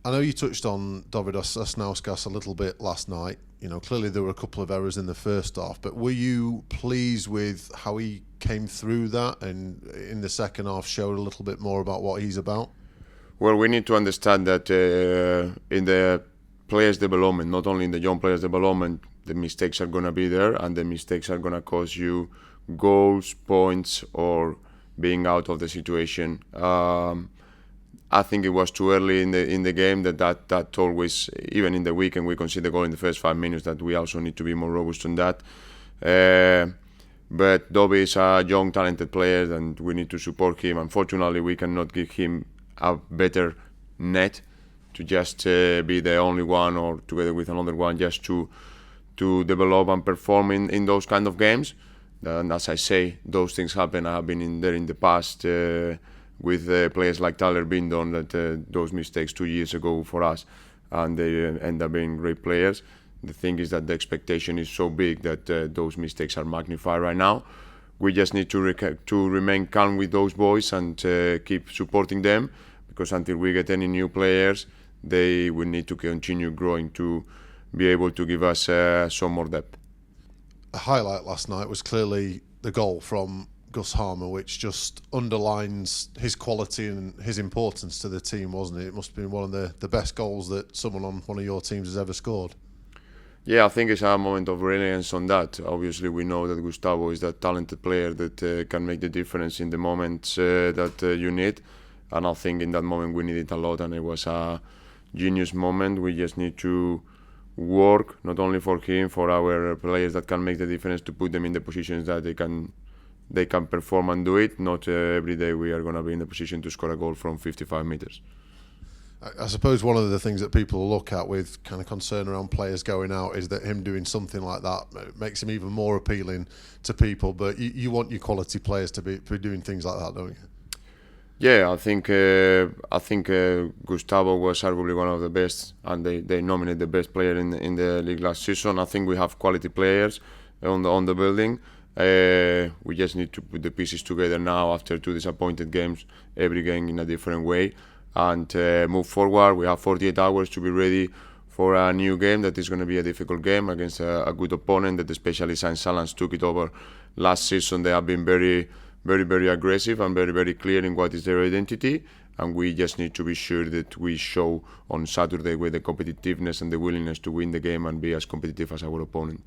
I know you touched on Dovydas Sasnauskas a little bit last night. Clearly there were a couple of errors in the first half, but were you pleased with how he came through that and in the second half showed a little bit more about what he's about? Well, we need to understand that in the players' development, not only in the young players' development, the mistakes are going to be there, and the mistakes are going to cause you goals, points, or being out of the situation. I think it was too early in the game that always, even in the weekend, we conceded a goal in the first 5 minutes, that we also need to be more robust on that. But Dovy is a young, talented player, and we need to support him. Unfortunately, we cannot give him a better net to just be the only one, or together with another one, just to develop and perform in those kind of games. And as I say, those things happen. I have been in there in the past with players like Tyler Bindon, that those mistakes 2 years ago for us, and they end up being great players. The thing is that the expectation is so big that those mistakes are magnified right now. We just need to remain calm with those boys and keep supporting them, because until we get any new players, they will need to continue growing to be able to give us some more depth. A highlight last night was clearly the goal from Gus Harmer, which just underlines his quality and his importance to the team, wasn't it? It must have been one of the best goals that someone on one of your teams has ever scored. Yeah, I think it's a moment of reliance on that. Obviously, we know that Gustavo is that talented player that can make the difference in the moments that you need. And I think in that moment we needed a lot, and it was a genius moment. We just need to work, not only for him, for our players that can make the difference, to put them in the positions that they can perform and do it. Not every day we are going to be in the position to score a goal from 55 meters. I suppose one of the things that people look at with kind of concern around players going out is that him doing something like that makes him even more appealing to people. But you want your quality players to be doing things like that, don't you? Yeah, I think Gustavo was arguably one of the best, and they nominated the best player in the league last season. I think we have quality players on the building. We just need to put the pieces together now after 2 disappointed games, every game in a different way, and move forward. We have 48 hours to be ready for a new game that is going to be a difficult game against a good opponent, that especially St. Salans took it over last season. They have been very, very aggressive and very, very clear in what is their identity, and we just need to be sure that we show on Saturday with the competitiveness and the willingness to win the game and be as competitive as our opponent.